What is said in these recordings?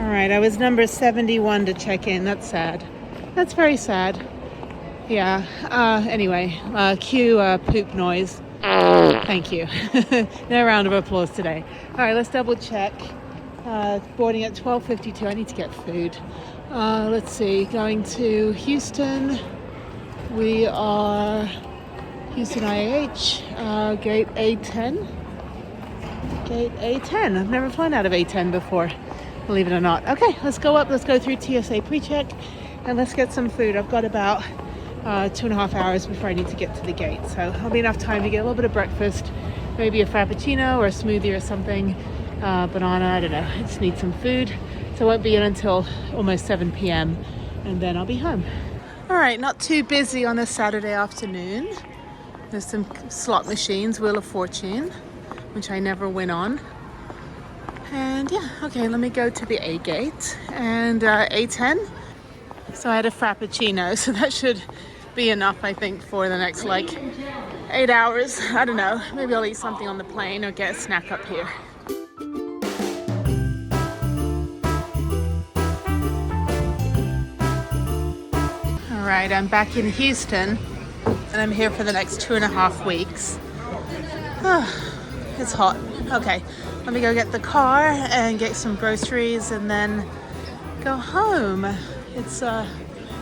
All right, I was number 71 to check in. That's sad. That's very sad. Yeah. Anyway, cue poop noise. Thank you. No round of applause today. All right, let's double check. Boarding at 12:52. I need to get food. Let's see. Going to Houston. We are Houston IAH, gate A10. Gate A10. I've never flown out of A10 before, believe it or not. Okay, let's go up. Let's go through TSA pre-check and let's get some food. I've got about 2.5 hours before I need to get to the gate. So it'll be enough time to get a little bit of breakfast, maybe a Frappuccino or a smoothie or something. Banana, I don't know. I just need some food. So I won't be in until almost 7 p.m. and then I'll be home. All right, not too busy on a Saturday afternoon. There's some slot machines, Wheel of Fortune, which I never win on. And yeah, okay, let me go to the A gate and A10. So I had a Frappuccino, so that should be enough, I think, for the next like 8 hours. I don't know, maybe I'll eat something on the plane or get a snack up here. All right, I'm back in Houston and I'm here for the next 2.5 weeks. It's hot. Okay, let me go get the car and get some groceries and then go home. It's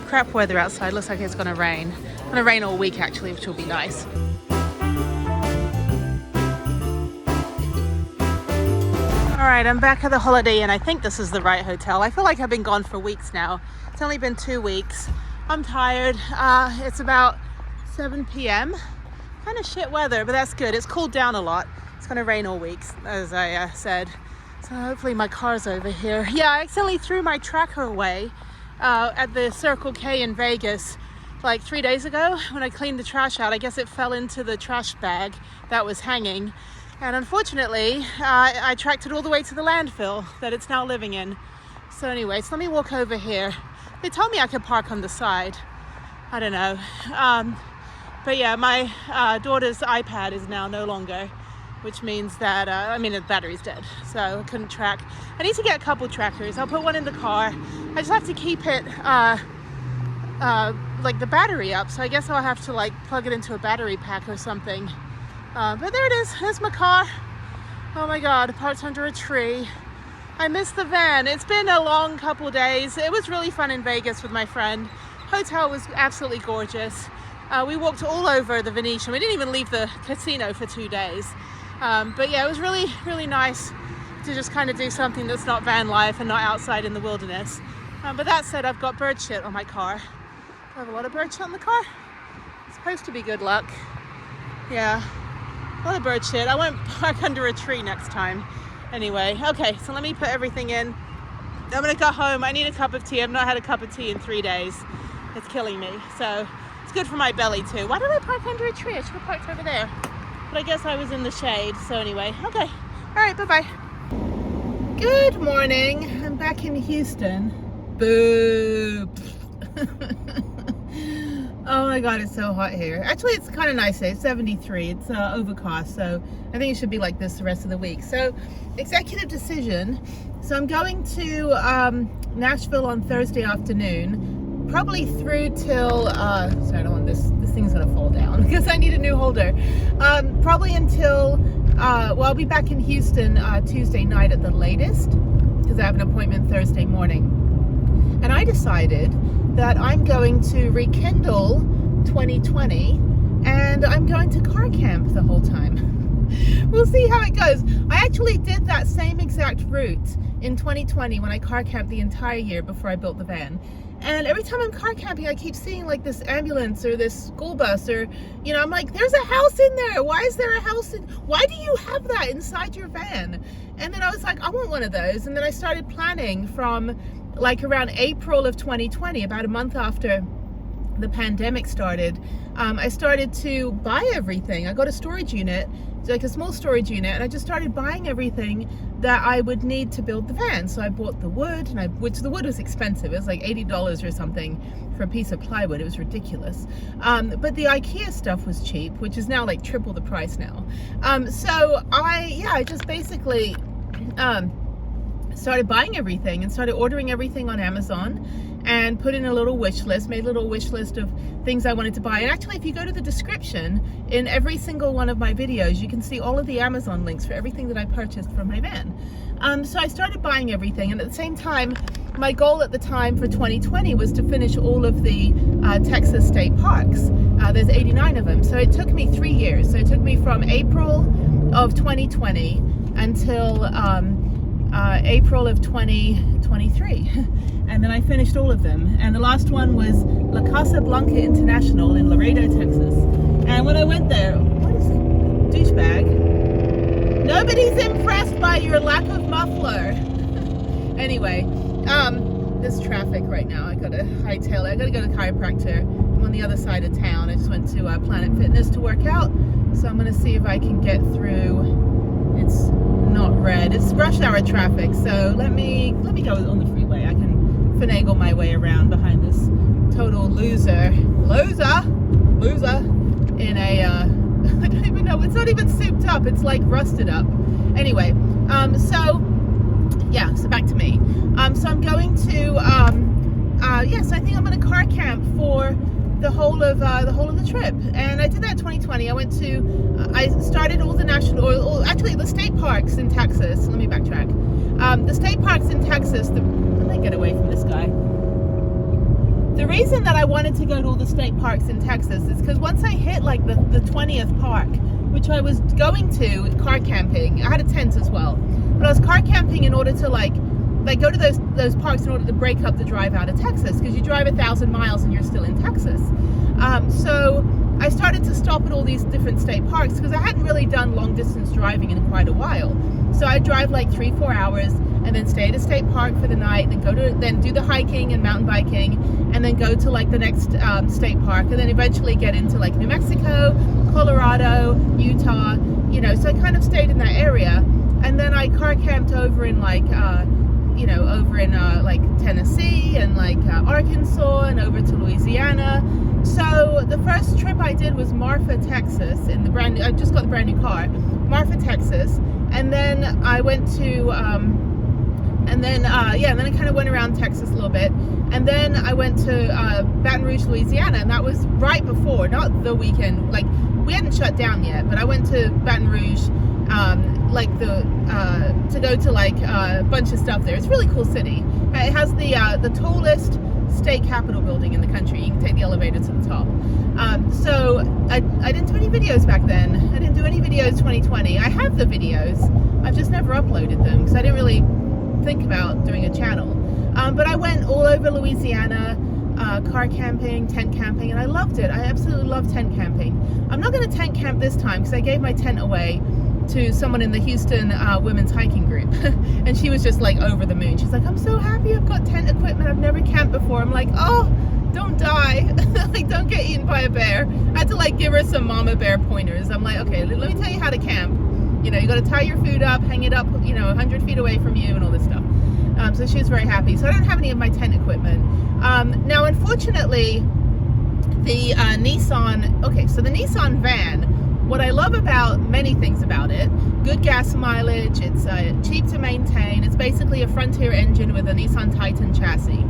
crap weather outside. Looks like it's gonna rain. It's gonna rain all week actually, which will be nice. All right, I'm back at the Holiday Inn. I think this is the right hotel. I feel like I've been gone for weeks now. It's only been 2 weeks. I'm tired. It's about 7 p.m. Kind of shit weather, but that's good. It's cooled down a lot. It's gonna rain all week, as I said. So hopefully my car's over here. Yeah, I accidentally threw my tracker away at the Circle K in Vegas like 3 days ago when I cleaned the trash out. I guess it fell into the trash bag that was hanging. And unfortunately, I tracked it all the way to the landfill that it's now living in. So anyway, so let me walk over here. They told me I could park on the side. I don't know. But yeah, my daughter's iPad is now no longer, which means that, the battery's dead. So I couldn't track. I need to get a couple trackers. I'll put one in the car. I just have to keep it, like the battery up. So I guess I'll have to like plug it into a battery pack or something. But there it is. There's my car. Oh my God, parked under a tree. I missed the van. It's been a long couple days. It was really fun in Vegas with my friend. Hotel was absolutely gorgeous. We walked all over the Venetian. We didn't even leave the casino for 2 days. But yeah, it was really, really nice to just kind of do something that's not van life and not outside in the wilderness. But that said, I've got bird shit on my car. I have a lot of bird shit on the car. It's supposed to be good luck. Yeah, a lot of bird shit. I won't park under a tree next time. Anyway, okay, so let me put everything in. I'm gonna go home. I need a cup of tea. I've not had a cup of tea in 3 days. It's killing me. So it's good for my belly too. Why did I park under a tree? I should have parked over there. But I guess I was in the shade. So anyway, okay. All right, bye-bye. Good morning. I'm back in Houston. Boo. Oh my God, it's so hot here. Actually, it's kind of nice today. It's 73. It's overcast, so I think it should be like this the rest of the week. So, executive decision. So I'm going to Nashville on Thursday afternoon, probably through till, sorry, I don't want this thing's gonna fall down because I need a new holder. Probably until, well, I'll be back in Houston Tuesday night at the latest because I have an appointment Thursday morning. And I decided that I'm going to rekindle 2020 and I'm going to car camp the whole time. We'll see how it goes. I actually did that same exact route in 2020 when I car camped the entire year before I built the van. And every time I'm car camping, I keep seeing like this ambulance or this school bus or, you know, I'm like, there's a house in there. Why is there a house why do you have that inside your van? And then I was like, I want one of those. And then I started planning from like around April of 2020, about a month after the pandemic started. I started to buy everything. I got a storage unit, like a small storage unit, and I just started buying everything that I would need to build the van. So I bought the wood, which the wood was expensive. It was like $80 or something for a piece of plywood. It was ridiculous. But the IKEA stuff was cheap, which is now like triple the price now. So I just basically started buying everything and started ordering everything on Amazon and put in a little wish list, made a little wish list of things I wanted to buy. And actually, if you go to the description in every single one of my videos, you can see all of the Amazon links for everything that I purchased from my van. So I started buying everything, and at the same time, my goal at the time for 2020 was to finish all of the Texas state parks. There's 89 of them, so it took me 3 years. So it took me from April of 2020 until April of 2023, and then I finished all of them. And the last one was La Casa Blanca International in Laredo, Texas. And when I went there, what is it? Douchebag. Nobody's impressed by your lack of muffler. Anyway, there's traffic right now. I gotta hightail it. I gotta go to the chiropractor. I'm on the other side of town. I just went to Planet Fitness to work out, so I'm gonna see if I can get through. It's not red, it's rush hour traffic, so let me go on the freeway. I can finagle my way around behind this total loser in a I don't even know, it's not even souped up, it's like rusted up. Anyway, so back to me. So I'm going to yes, I think I'm gonna car camp for the whole of the trip, and I did that in 2020. I started all the actually the state parks in Texas. Let me backtrack. The state parks in Texas. Let me get away from this guy. The reason that I wanted to go to all the state parks in Texas is because once I hit like the 20th park, which I was going to car camping, I had a tent as well, but I was car camping in order to like go to those parks in order to break up the drive out of Texas, because you drive 1,000 miles and you're still in Texas. So I started to stop at all these different state parks because I hadn't really done long distance driving in quite a while. So I drive like 3-4 hours and then stay at a state park for the night, then do the hiking and mountain biking, and then go to like the next state park, and then eventually get into like New Mexico, Colorado, Utah, so I kind of stayed in that area. And then I car camped over in like like Tennessee and like Arkansas and over to Louisiana. So the first trip I did was Marfa, Texas, I just got the brand new car, Marfa, Texas, and then I went to and then I kind of went around Texas a little bit, and then I went to Baton Rouge, Louisiana, and that was right before, not the weekend, like we hadn't shut down yet, but I went to Baton Rouge to go to like a bunch of stuff there. It's a really cool city. It has the tallest state capitol building in the country. You can take the elevator to the top. So I didn't do any videos back then. I didn't do any videos 2020. I have the videos, I've just never uploaded them because I didn't really think about doing a channel. But I went all over Louisiana, car camping, tent camping, and I loved it. I absolutely love tent camping. I'm not going to tent camp this time because I gave my tent away to someone in the Houston women's hiking group, and she was just like over the moon. She's like, I'm so happy I've got tent equipment, I've never camped before. I'm like, oh, don't die. Like, don't get eaten by a bear. I had to like give her some mama bear pointers. I'm like, okay, let me tell you how to camp. You got to tie your food up, hang it up 100 feet away from you and all this stuff. So she was very happy. So I don't have any of my tent equipment. Now unfortunately the Nissan van, what I love about many things about it, good gas mileage, it's cheap to maintain, it's basically a Frontier engine with a Nissan Titan chassis.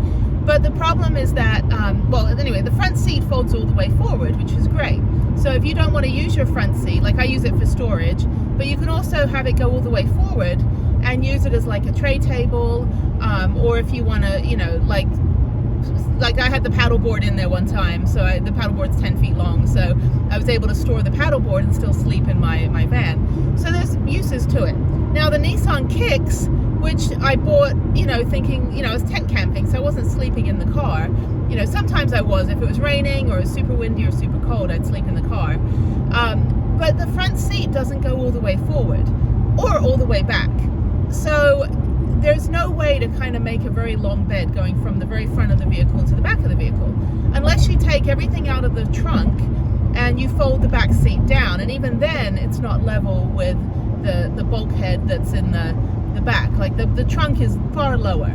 But the problem is that, the front seat folds all the way forward, which is great. So if you don't want to use your front seat, like I use it for storage, but you can also have it go all the way forward and use it as like a tray table, or if you want to, like I had the paddleboard in there one time, so the paddleboard's 10 feet long, so I was able to store the paddleboard and still sleep in my van. So there's uses to it. Now the Nissan Kicks, which I bought, thinking, I was tent camping, so I wasn't sleeping in the car. Sometimes I was. If it was raining or it was super windy or super cold, I'd sleep in the car. But the front seat doesn't go all the way forward or all the way back. So there's no way to kind of make a very long bed going from the very front of the vehicle to the back of the vehicle, unless you take everything out of the trunk and you fold the back seat down, and even then it's not level with the bulkhead that's in the back. Like the trunk is far lower.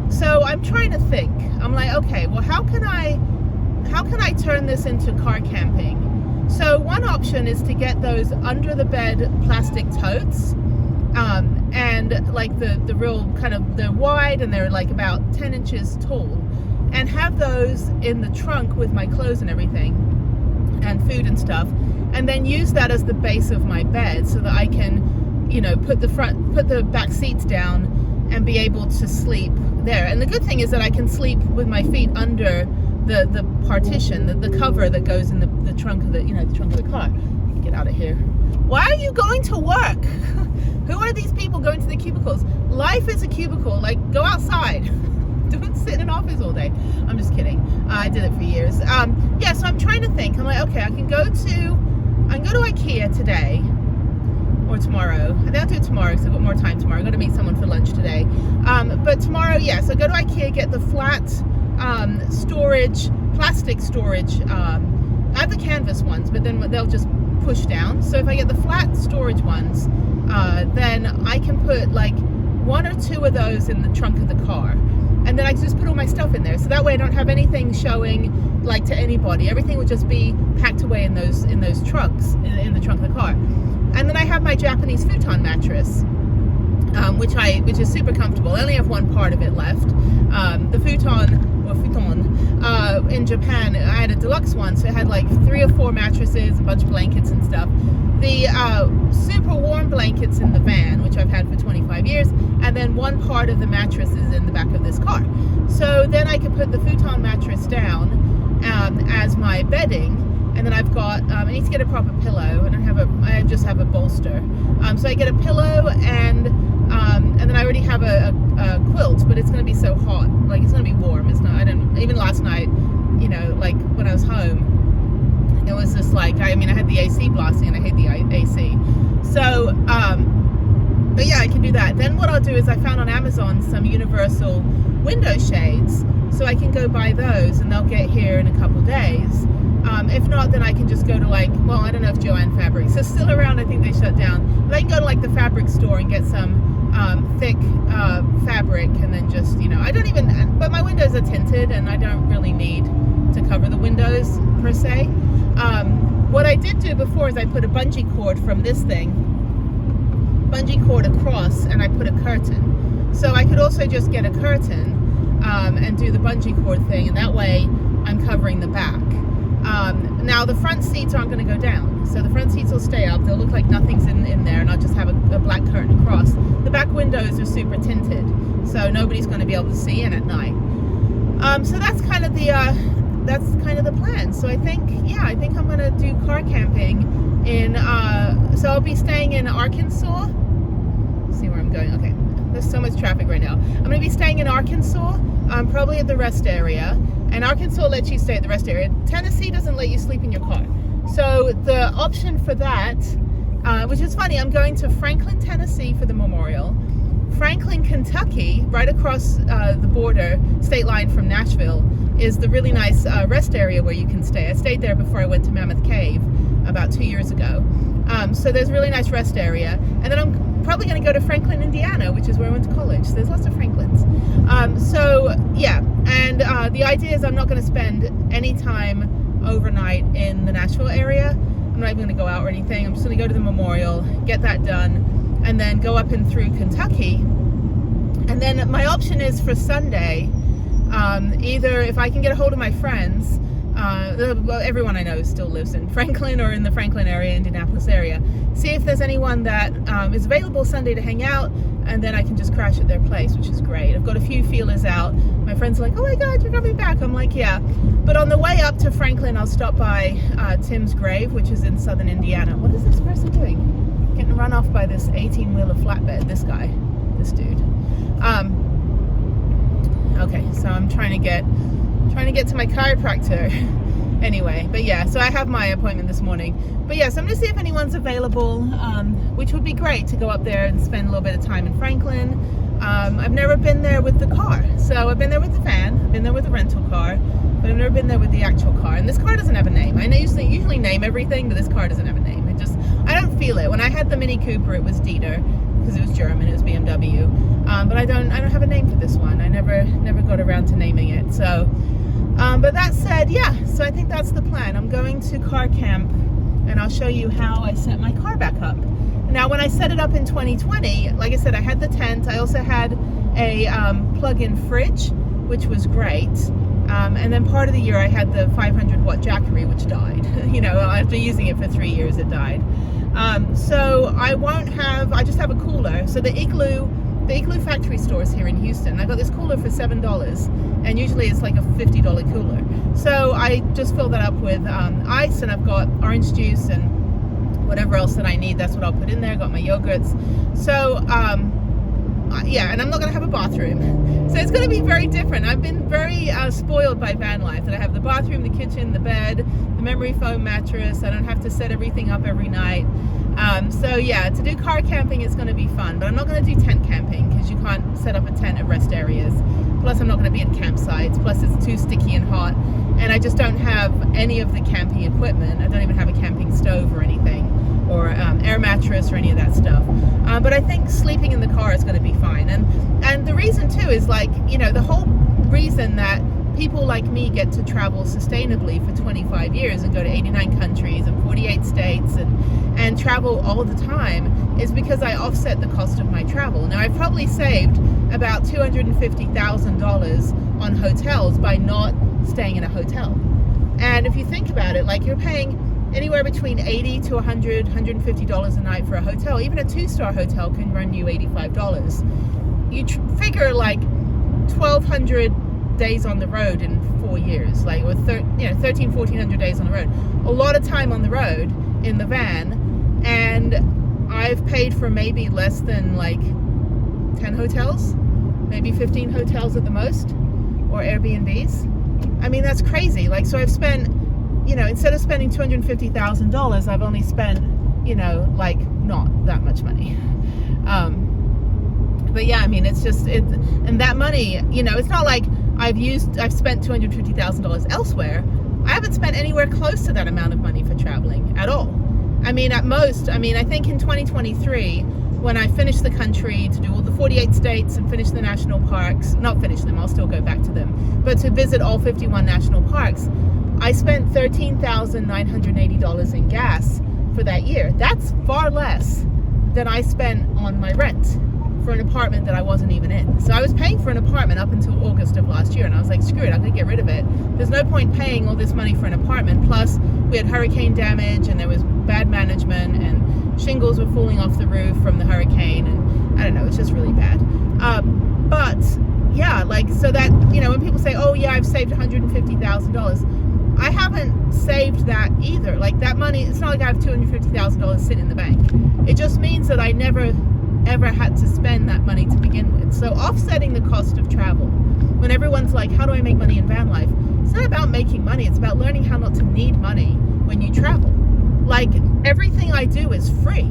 So I'm trying to think. I'm like, okay, well, how can I turn this into car camping? So one option is to get those under the bed plastic totes, and like the real kind of, they're wide and they're like about 10 inches tall, and have those in the trunk with my clothes and everything and food and stuff, and then use that as the base of my bed so that I can, you know, put the back seats down and be able to sleep there. And the good thing is that I can sleep with my feet under the partition, the cover that goes in the trunk of the, you know, the trunk of the car. Get out of here. Why are you going to work? Who are these people going to the cubicles? Life is a cubicle. Like, go outside. Don't sit in an office all day. I'm just kidding. I did it for years. Yeah, so I'm trying to think. I'm like, okay, I can go to IKEA today or tomorrow. I think I'll do it tomorrow because I've got more time tomorrow. I'm going to meet someone for lunch today. But tomorrow, yeah, so go to IKEA, get the flat storage, plastic storage. I have the canvas ones, but then they'll just push down. So if I get the flat storage ones, then I can put like 1 or 2 of those in the trunk of the car. And then I just put all my stuff in there. So that way I don't have anything showing like to anybody. Everything would just be packed away in those trunks, in the trunk of the car. And then I have my Japanese futon mattress, which is super comfortable. I only have one part of it left. The futon in Japan, I had a deluxe one, so it had like 3 or 4 mattresses, a bunch of blankets and stuff. The super warm blankets in the van, which I've had for 25 years, and then one part of the mattress is in the back of this car. So then I can put the futon mattress down as my bedding, and then I've got, I need to get a proper pillow. I just have a bolster. So I get a pillow, and then I already have a quilt, but it's going to be so hot. Like, it's going to be warm. It's not, even last night, you know, like when I was home, it was just like, I had the AC blasting, and I hate the AC. So, but yeah, I can do that. Then what I'll do is I found on Amazon some universal window shades, so I can go buy those, and they'll get here in a couple days. If not, then I can just go to like, well, I don't know if Joann Fabrics is still around. I think they shut down. But I can go to like the fabric store and get some thick fabric, and then just, you know, but my windows are tinted, and I don't really need to cover the windows per se. What I did do before is I put a bungee cord from this thing, bungee cord across, and I put a curtain. So I could also just get a curtain and do the bungee cord thing, and that way I'm covering the back. Now the front seats aren't going to go down, so the front seats will stay up. They'll look like nothing's in there, and I'll just have a black curtain across. The back windows are super tinted, so nobody's going to be able to see in at night. So that's kind of the plan. So I think I'm going to do car camping in, so I'll be staying in Arkansas. Let's see where I'm going. Okay, there's so much traffic right now. I'm going to be staying in Arkansas, probably at the rest area. And Arkansas lets you stay at the rest area. Tennessee doesn't let you sleep in your car. So the option for that, which is funny, I'm going to Franklin, Tennessee for the memorial. Franklin, Kentucky, right across the border, state line from Nashville, is the really nice rest area where you can stay. I stayed there before I went to Mammoth Cave about 2 years ago. So there's a really nice rest area. And then I'm probably going to go to Franklin, Indiana, which is where I went to college. So there's lots of Franklins. So yeah, and the idea is I'm not going to spend any time overnight in the Nashville area. I'm not even going to go out or anything. I'm just going to go to the memorial, get that done, and then go up and through Kentucky. And then my option is for Sunday, either if I can get a hold of my friends, well, everyone I know still lives in Franklin or in the Franklin area, Indianapolis area. See if there's anyone that is available Sunday to hang out, and then I can just crash at their place, which is great. I've got a few feelers out. My friends are like, oh my God, you're coming back. I'm like, yeah. But on the way up to Franklin, I'll stop by Tim's grave, which is in southern Indiana. What is this person doing? Getting run off by this 18-wheeler flatbed, this guy, this dude. Okay, so I'm trying to get to my chiropractor anyway. But yeah, so I have my appointment this morning. But yeah, so I'm gonna see if anyone's available, which would be great to go up there and spend a little bit of time in Franklin. I've never been there with the car. So I've been there with the van, I've been there with the rental car, but I've never been there with the actual car. And this car doesn't have a name. I usually name everything, but this car doesn't have a name. I don't feel it. When I had the Mini Cooper, it was Dieter, because it was German, it was BMW. But I don't have a name for this one. I never got around to naming it. So, but that said, yeah, so I think that's the plan. I'm going to car camp, and I'll show you how I set my car back up. And Now, when I set it up in 2020, like I said, I had the tent. I also had a plug-in fridge, which was great. And then part of the year I had the 500 watt Jackery, which died. You know, after using it for 3 years, it died. So I just have a cooler. So the Igloo factory stores here in Houston, I got this cooler for $7, and usually it's like a $50 cooler. So I just fill that up with ice, and I've got orange juice and whatever else that I need. That's what I'll put in there. Got my yogurts. So yeah, and I'm not going to have a bathroom. So it's going to be very different. I've been very spoiled by van life, that I have the bathroom, the kitchen, the bed, the memory foam mattress. I don't have to set everything up every night. So yeah, to do car camping is going to be fun, but I'm not going to do tent camping because you can't set up a tent at rest areas. Plus I'm not going to be at campsites. Plus it's too sticky and hot, and I just don't have any of the camping equipment. I don't even have a camping stove or anything, or air mattress or any of that stuff. But I think sleeping in the car is going to be fine. And the reason too is, like, you know, the whole reason that people like me get to travel sustainably for 25 years and go to 89 countries and 48 states and travel all the time is because I offset the cost of my travel. Now, I've probably saved about $250,000 on hotels by not staying in a hotel. And if you think about it, like, you're paying anywhere between $80 to $100, $150 a night for a hotel. Even a 2-star hotel can run you $85. You figure like 1,200 days on the road in 4 years, like, or 13, 1,400 days on the road. A lot of time on the road in the van, and I've paid for maybe less than like 10 hotels, maybe 15 hotels at the most, or Airbnbs. I mean, that's crazy. Like, so I've spent, you know, instead of spending $250,000, I've only spent, you know, like, not that much money. But yeah, I mean, it's just, and that money, you know, it's not like I've spent $250,000 elsewhere. I haven't spent anywhere close to that amount of money for traveling at all. I mean, at most, I mean, I think in 2023, when I finish the country, to do all the 48 states and finish the national parks, not finish them, I'll still go back to them, but to visit all 51 national parks, I spent $13,980 in gas for that year. That's far less than I spent on my rent for an apartment that I wasn't even in. So I was paying for an apartment up until August of last year, and I was like, screw it, I'm gonna get rid of it. There's no point paying all this money for an apartment. Plus we had hurricane damage, and there was bad management, and shingles were falling off the roof from the hurricane, and I don't know, it's just really bad. But yeah, like, so that, you know, when people say, oh yeah, I've saved $150,000, I haven't saved that either. Like, that money, it's not like I have $250,000 sitting in the bank. It just means that I never ever had to spend that money to begin with. So offsetting the cost of travel, when everyone's like, how do I make money in van life? It's not about making money, it's about learning how not to need money when you travel. Like, everything I do is free.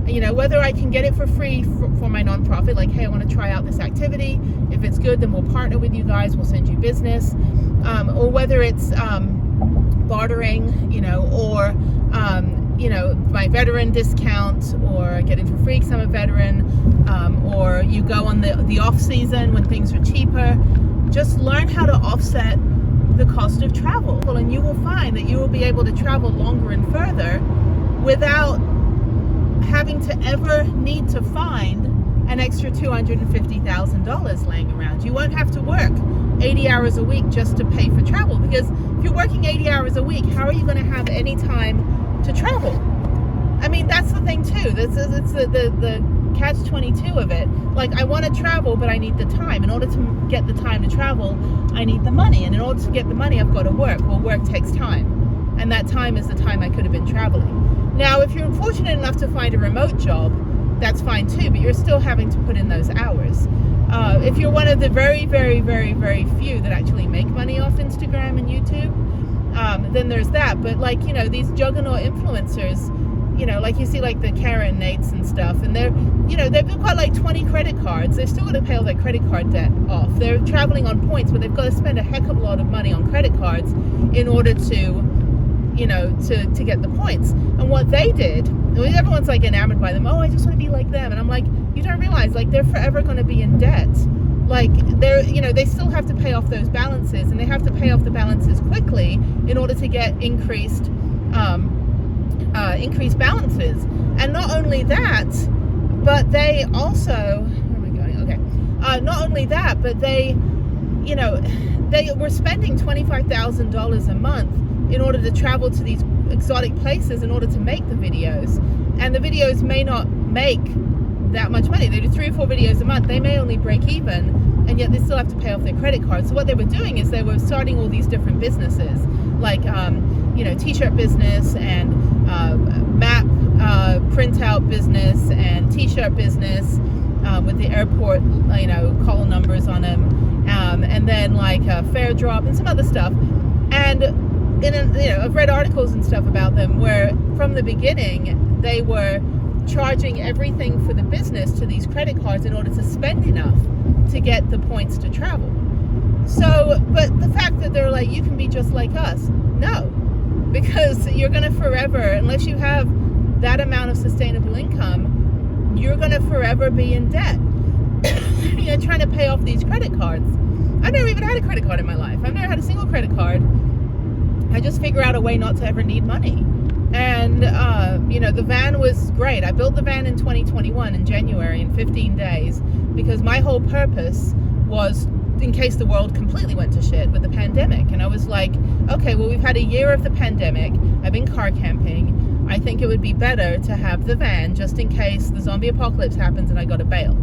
You know, whether I can get it for free for my nonprofit, like, hey, I want to try out this activity. If it's good, then we'll partner with you guys, we'll send you business. Or whether it's bartering, you know, or you know, my veteran discount, or getting for free because I'm a veteran, or you go on the off season when things are cheaper. Just learn how to offset the cost of travel, and you will find that you will be able to travel longer and further without having to ever need to find an extra $250,000 laying around. You won't have to work 80 hours a week just to pay for travel, because if you're working 80 hours a week, how are you going to have any time to travel? I mean, that's the thing too. It's the catch-22 of it. Like, I want to travel, but I need the time. In order to get the time to travel, I need the money, and in order to get the money, I've got to work. Well, work takes time, and that time is the time I could have been traveling. Now, if you're fortunate enough to find a remote job, that's fine too, but you're still having to put in those hours. If you're one of the very, very, very, very few that actually make money off Instagram and YouTube, then there's that. But, like, you know, these juggernaut influencers, you know, like you see like the Karen Nates and stuff, and they're, you know, they've got like 20 credit cards. They're still going to pay all their credit card debt off. They're traveling on points, but they've got to spend a heck of a lot of money on credit cards in order to, you know, to get the points. And what they did, everyone's like enamored by them. Oh, I just want to be like them. And I'm like, you don't realize, like, they're forever going to be in debt. Like, they're, you know, they still have to pay off those balances, and they have to pay off the balances quickly in order to get increased increased balances. And not only that, but they also, where am I going? Okay. Not only that, but they were spending $25,000 a month in order to travel to these exotic places in order to make the videos. And the videos may not make that much money. They do 3 or 4 videos a month. They may only break even, and yet they still have to pay off their credit cards. So what they were doing is they were starting all these different businesses, like t-shirt business and map printout business and t-shirt business with the airport call numbers on them, and then like fare drop and some other stuff. And I've read articles and stuff about them where from the beginning they were charging everything for the business to these credit cards in order to spend enough to get the points to travel. So, but the fact that they're like, you can be just like us, no, because you're going to forever, unless you have that amount of sustainable income, you're going to forever be in debt. You're trying to pay off these credit cards. I've never even had a credit card in my life. I've never had a single credit card. I just figure out a way not to ever need money. And, the van was great. I built the van in 2021 in January in 15 days because my whole purpose was in case the world completely went to shit with the pandemic. And I was like, okay, well, we've had a year of the pandemic. I've been car camping. I think it would be better to have the van just in case the zombie apocalypse happens and I got to bail,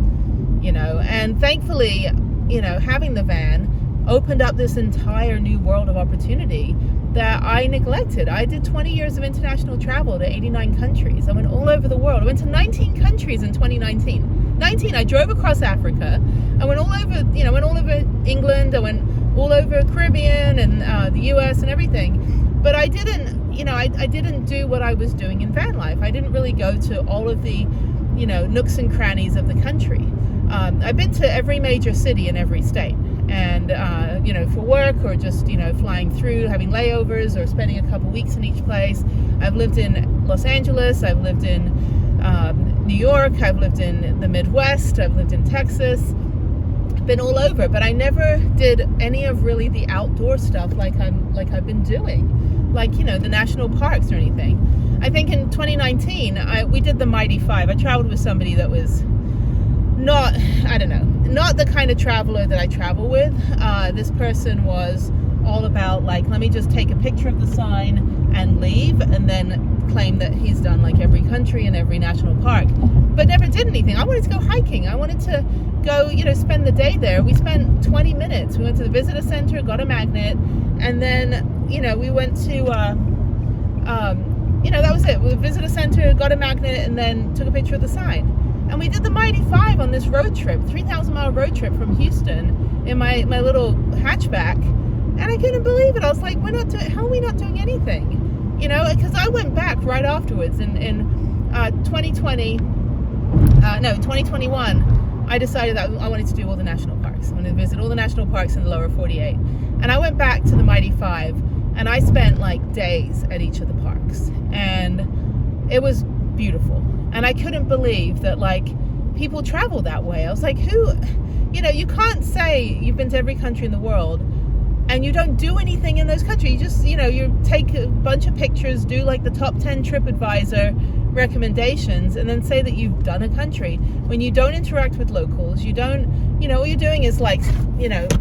and thankfully, having the van opened up this entire new world of opportunity that I neglected. I did 20 years of international travel to 89 countries. I went all over the world. I went to 19 countries in 2019. 19. I drove across Africa. I went all over, went all over England. I went all over Caribbean and the US and everything. But I didn't, I didn't do what I was doing in van life. I didn't really go to all of the, nooks and crannies of the country. I've been to every major city in every state. And, for work or just, flying through, having layovers or spending a couple weeks in each place. I've lived in Los Angeles. I've lived in New York. I've lived in the Midwest. I've lived in Texas. Been all over, but I never did any of really the outdoor stuff like I've been doing, like, the national parks or anything. I think in 2019, we did the Mighty Five. I traveled with somebody that was not the kind of traveler that I travel with. This person was all about like, let me just take a picture of the sign and leave, and then claim that he's done like every country and every national park, but never did anything. I wanted to go hiking. I wanted to go, spend the day there. We spent 20 minutes. We went to the visitor center, got a magnet, and then, we went to, that was it. We visitor center, got a magnet, and then took a picture of the sign. And we did the Mighty Five on this road trip, 3,000-mile road trip from Houston in my little hatchback. And I couldn't believe it. I was like, how are we not doing anything? Because I went back right afterwards in 2021. I decided that I wanted to do all the national parks. I wanted to visit all the national parks in the lower 48. And I went back to the Mighty Five, and I spent like days at each of the parks. And it was beautiful. And I couldn't believe that like people travel that way. I was like, you can't say you've been to every country in the world and you don't do anything in those countries. You just, you take a bunch of pictures, do like the top 10 TripAdvisor recommendations, and then say that you've done a country when you don't interact with locals. You don't, all you're doing is like,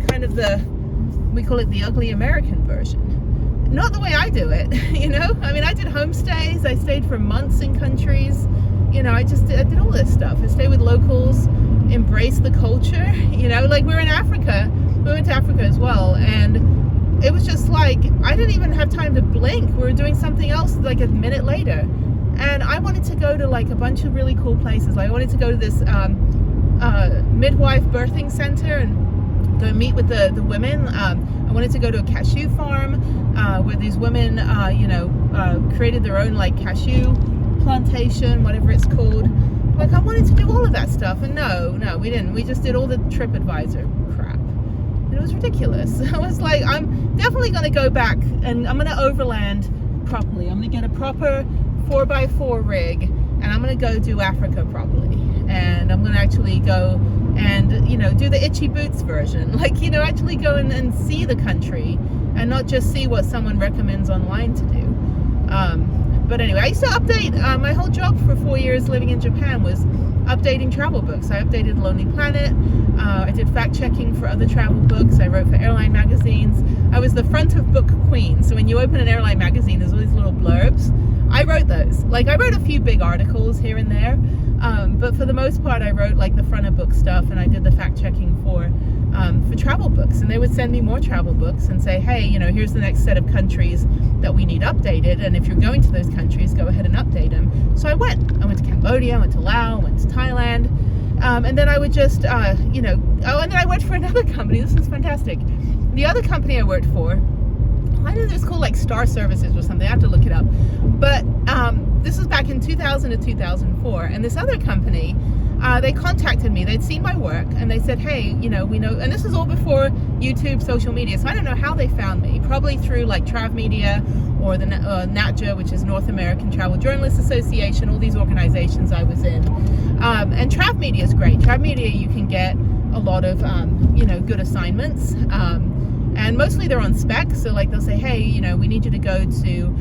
kind of we call it the ugly American version. Not the way I do it, I did homestays. I stayed for months in countries. I did all this stuff. I stayed with locals, embraced the culture, like we were in Africa. We went to Africa as well. And it was just like, I didn't even have time to blink. We were doing something else like a minute later. And I wanted to go to like a bunch of really cool places. Like I wanted to go to this midwife birthing center and go meet with the women. I wanted to go to a cashew farm where these women, created their own like cashew plantation, whatever it's called. Like I wanted to do all of that stuff, and no, we didn't. We just did all the TripAdvisor crap. And it was ridiculous. I was like, I'm definitely going to go back and I'm going to overland properly. I'm going to get a proper 4x4 rig, and I'm going to go do Africa properly. And I'm going to actually go and, do the itchy boots version. Like, actually go and see the country and not just see what someone recommends online to do. But anyway, I used to update, my whole job for 4 years living in Japan was updating travel books. I updated Lonely Planet, I did fact checking for other travel books, I wrote for airline magazines. I was the front of book queen, so when you open an airline magazine there's all these little blurbs. I wrote those. Like, I wrote a few big articles here and there, but for the most part I wrote like the front of book stuff, and I did the fact checking for travel books, and they would send me more travel books and say, hey, you know, here's the next set of countries that we need updated, and if you're going to those countries, go ahead and update them. So I went to Cambodia, I went to Laos, went to Thailand, and then I would just you know, oh, and then I worked for another company. This was fantastic. The other company I worked for, I know it's called like Star Services or something, I have to look it up, but this was back in 2000 to 2004, and this other company, they contacted me. They'd seen my work and they said, hey, you know, we know, and this was all before YouTube, social media, so I don't know how they found me, probably through like Trav Media or the NATJA, which is North American Travel Journalists Association, all these organizations I was in. And Trav Media is great. Trav Media, you can get a lot of you know, good assignments, and mostly they're on spec. So like they'll say, hey, you know, we need you to go to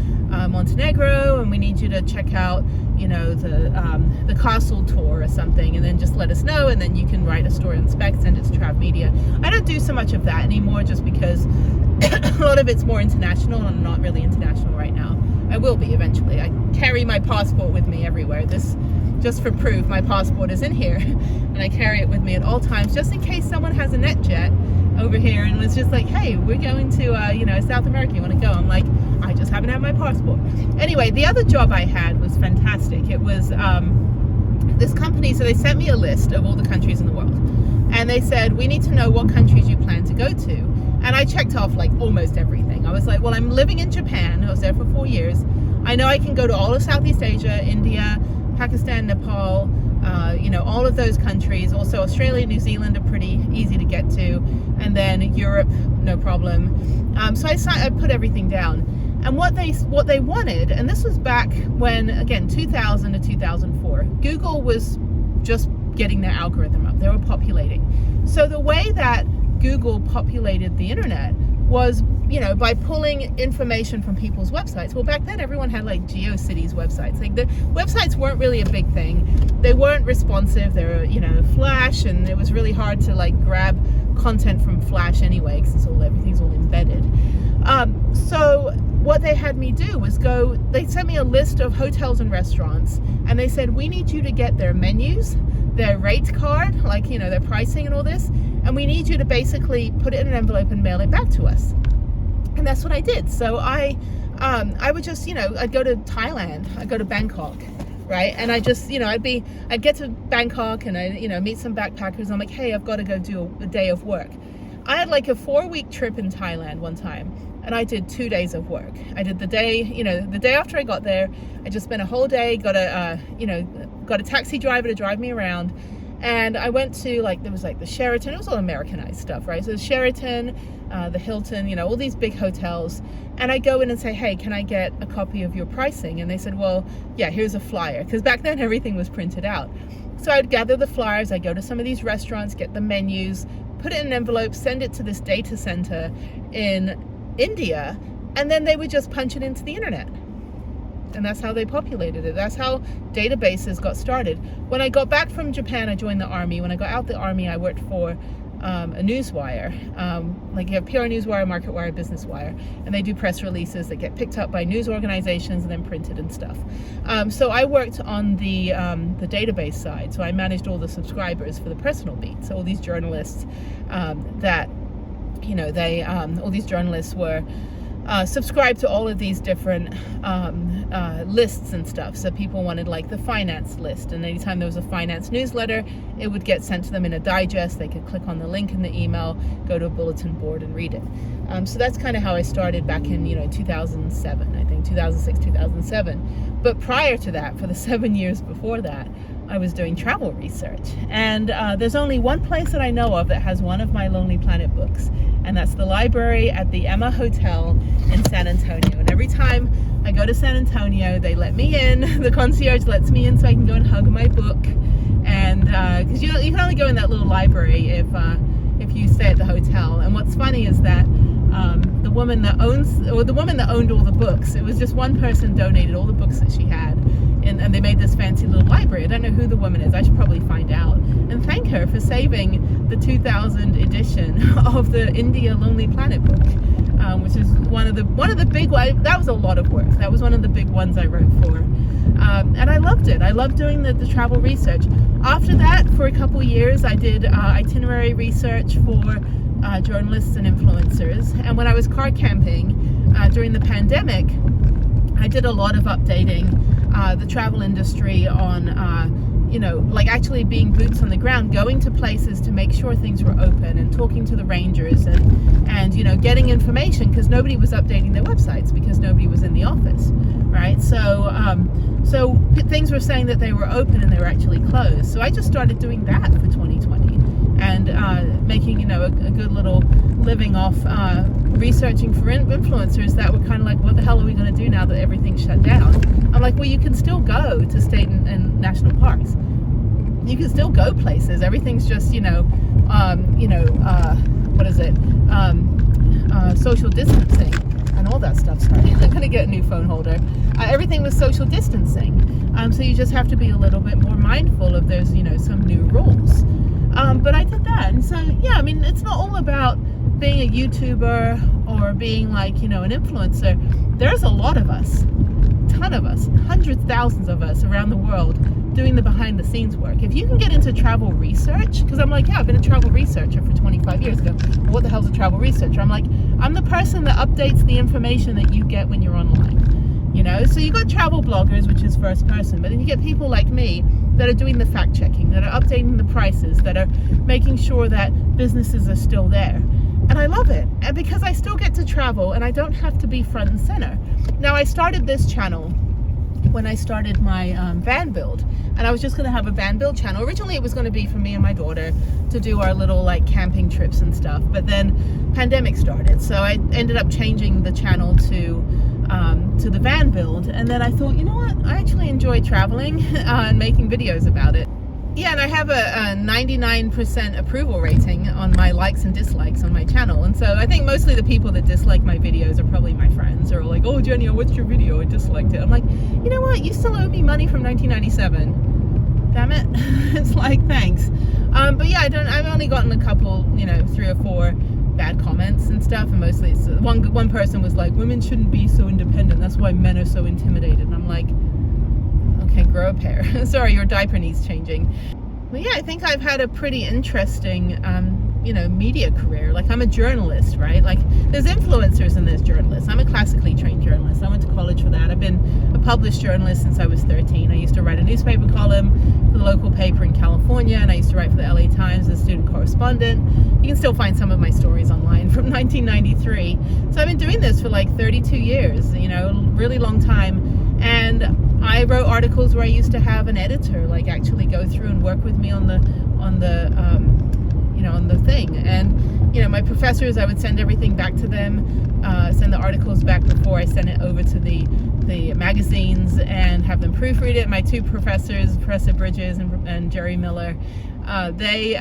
Montenegro, and we need you to check out, you know, the castle tour or something, and then just let us know, and then you can write a story on spec, send it to Trav Media. I don't do so much of that anymore, just because a lot of it's more international, and I'm not really international right now. I will be eventually. I carry my passport with me everywhere. This, just for proof, my passport is in here, and I carry it with me at all times, just in case someone has a NetJet over here and was just like, hey, we're going to you know, South America, you want to go? I'm like, I just happen to have my passport. Anyway, the other job I had was fantastic. It was this company, so they sent me a list of all the countries in the world, and they said, we need to know what countries you plan to go to. And I checked off like almost everything. I was like, well, I'm living in Japan, I was there for 4 years, I know I can go to all of Southeast Asia, India, Pakistan, Nepal, you know, all of those countries. Also Australia, New Zealand are pretty easy to get to, and then Europe, no problem. So I put everything down, and what they wanted, and this was back when, again, 2000 to 2004, Google was just getting their algorithm up, they were populating. So the way that Google populated the internet was, you know, by pulling information from people's websites. Well, back then everyone had like GeoCities websites. Like, the websites weren't really a big thing. They weren't responsive. They were, you know, Flash, and it was really hard to like grab content from Flash anyway, because everything's all embedded. So what they had me do was go, they sent me a list of hotels and restaurants, and they said, we need you to get their menus, their rate card, like, you know, their pricing and all this, and we need you to basically put it in an envelope and mail it back to us. And that's what I did. So I would just, you know, I'd go to Thailand, I'd go to Bangkok, right? And I just, you know, I'd get to Bangkok, and I, you know, meet some backpackers. I'm like, hey, I've got to go do a day of work. I had like a 4-week trip in Thailand one time, and I did 2 days of work. I did the day, you know, the day after I got there, I just spent a whole day, got a taxi driver to drive me around. And I went to, like, there was like the Sheraton, it was all Americanized stuff, right? So the Sheraton, the Hilton, you know, all these big hotels. And I go in and say, hey, can I get a copy of your pricing? And they said, well, yeah, here's a flyer. Because back then everything was printed out. So I'd gather the flyers, I'd go to some of these restaurants, get the menus, put it in an envelope, send it to this data center in India, and then they would just punch it into the internet. And that's how they populated it. That's how databases got started. When I got back from Japan, I joined the army. When I got out the army, I worked for a newswire. Like, you have PR Newswire, MarketWire, Business Wire, and they do press releases that get picked up by news organizations and then printed and stuff. So I worked on the database side. So I managed all the subscribers for the personal beat. So all these journalists that, you know, they all these journalists were subscribed to all of these different lists and stuff. So people wanted like the finance list, and anytime there was a finance newsletter, it would get sent to them in a digest. They could click on the link in the email, go to a bulletin board and read it. So that's kind of how I started back in, you know, 2007, I think 2006, 2007. But prior to that, for the 7 years before that, I was doing travel research. And there's only one place that I know of that has one of my Lonely Planet books, and that's the library at the Emma Hotel in San Antonio. And every time I go to San Antonio, they let me in. The concierge lets me in so I can go and hug my book. And because you can only go in that little library if you stay at the hotel. And what's funny is that the woman that owned all the books. It was just one person donated all the books that she had, and they made this fancy little library. I don't know who the woman is. I should probably find out and thank her for saving the 2000 edition of the India Lonely Planet book, which is one of the big ones. That was a lot of work. That was one of the big ones I wrote for, and I loved it. I loved doing the travel research. After that, for a couple years, I did itinerary research for journalists and influencers. And when I was car camping during the pandemic, I did a lot of updating the travel industry on like actually being boots on the ground, going to places to make sure things were open, and talking to the rangers, and getting information, because nobody was updating their websites because nobody was in the office, right? So things were saying that they were open and they were actually closed. So I just started doing that for 2020, and making a good little living off researching for influencers that were kind of like, what the hell are we going to do now that everything's shut down? I'm like, well, you can still go to state and national parks. You can still go places. Everything's just what is it? Social distancing and all that stuff. Sorry, I'm gonna get a new phone holder. Everything was social distancing. So you just have to be a little bit more mindful of there's some new rules. But I did that, and so yeah, I mean, it's not all about being a YouTuber or being like an influencer. There's a lot of us, ton of us, hundreds, thousands of us around the world doing the behind the scenes work. If you can get into travel research, because I'm like, yeah, I've been a travel researcher for 25 years ago. What the hell's a travel researcher? I'm like, I'm the person that updates the information that you get when you're online. So you got travel bloggers, which is first person, but then you get people like me that are doing the fact checking, that are updating the prices, that are making sure that businesses are still there. And I love it, and because I still get to travel and I don't have to be front and center. Now, I started this channel when I started my VANBUILD, and I was just going to have a VANBUILD channel. Originally it was going to be for me and my daughter to do our little like camping trips and stuff, but then pandemic started, so I ended up changing the channel to the VANBUILD. And then I thought, you know what, I actually enjoy traveling and making videos about it. Yeah, and I have a 99% approval rating on my likes and dislikes on my channel. And so I think mostly the people that dislike my videos are probably my friends, or like, oh, Jenny, I watched your video, I disliked it. I'm like, you know what? You still owe me money from 1997. Damn it. It's like, thanks. But yeah, I've only gotten a couple, 3 or 4 bad comments and stuff. And mostly it's one person was like, women shouldn't be so independent. That's why men are so intimidated. And I'm like, okay, grow a pair. Sorry, your diaper needs changing. But yeah, I think I've had a pretty interesting, media career. Like, I'm a journalist, right? Like, there's influencers and there's journalists. I'm a classically trained journalist. I went to college for that. I've been a published journalist since I was 13. I used to write a newspaper column for the local paper in California, and I used to write for the LA Times as a student correspondent. You can still find some of my stories online from 1993. So I've been doing this for like 32 years, really long time. And I wrote articles where I used to have an editor like actually go through and work with me on the thing. And my professors, I would send everything back to them, send the articles back before I sent it over to the magazines, and have them proofread it. My 2 professors, Professor Bridges and Jerry Miller, they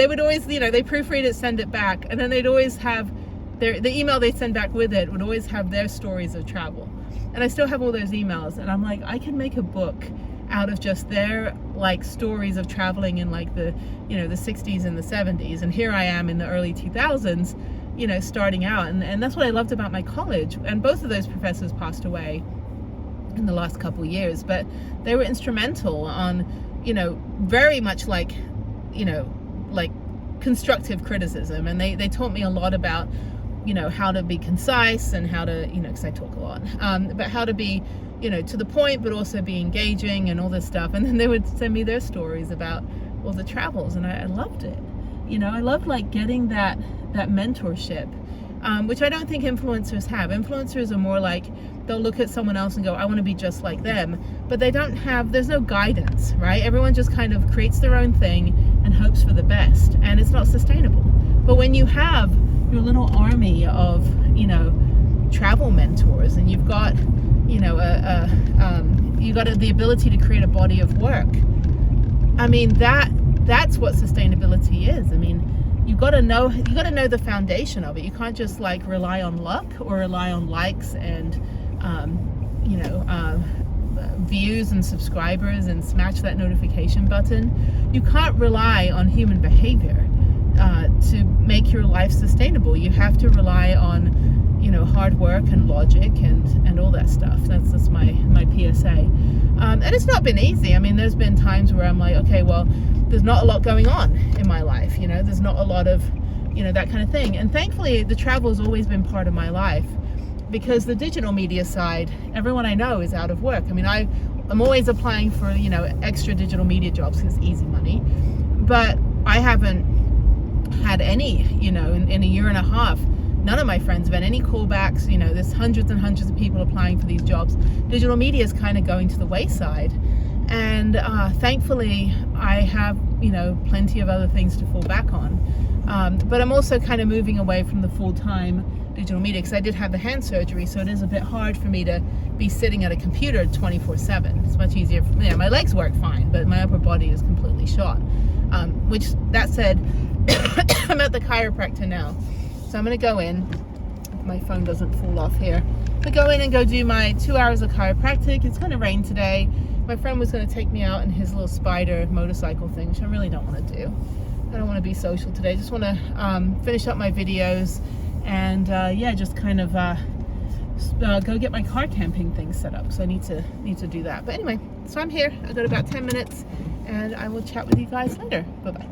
would always, they proofread it, send it back, and then they'd always have the email they send back with it would always have their stories of travel. And I still have all those emails, and I'm like, I can make a book out of just their like stories of traveling in like the the 60s and the 70s, and here I am in the early 2000s, starting out. And that's what I loved about my college. And both of those professors passed away in the last couple years, but they were instrumental on very much like constructive criticism, and they taught me a lot about how to be concise, and how to, because I talk a lot, but how to be, to the point, but also be engaging and all this stuff. And then they would send me their stories about all the travels, and I loved it. I loved like getting that mentorship, which I don't think influencers have. Influencers are more like, they'll look at someone else and go, I want to be just like them, but there's no guidance, right? Everyone just kind of creates their own thing and hopes for the best, and it's not sustainable. But when you have your little army of travel mentors, and you've got the ability to create a body of work, I mean, that's what sustainability is. I mean, you got to know the foundation of it. You can't just like rely on luck or rely on likes and views and subscribers and smash that notification button. You can't rely on human behavior to make your life sustainable. You have to rely on hard work and logic and all that stuff. That's my PSA. And it's not been easy. I mean, there's been times where I'm like, okay, well, there's not a lot going on in my life. There's not a lot of that kind of thing. And thankfully, the travel has always been part of my life, because the digital media side, everyone I know is out of work. I mean, I'm always applying for extra digital media jobs because it's easy money, but I haven't had any in a year and a half. None of my friends have had any callbacks. There's hundreds and hundreds of people applying for these jobs. Digital media is kind of going to the wayside, and thankfully I have plenty of other things to fall back on, but I'm also kind of moving away from the full-time digital media, because I did have the hand surgery, so it is a bit hard for me to be sitting at a computer 24/7. It's much easier for me. My legs work fine, but my upper body is completely shot. Which, that said, I'm at the chiropractor now, so I'm going to go in. My phone doesn't fall off here. I'm going to go in and go do my 2 hours of chiropractic. It's going to rain today. My friend was going to take me out in his little spider motorcycle thing, which I really don't want to do. I don't want to be social today. I just want to finish up my videos and just kind of go get my car camping thing set up. So I need to do that. But anyway, so I'm here. I've got about 10 minutes, and I will chat with you guys later. Bye bye.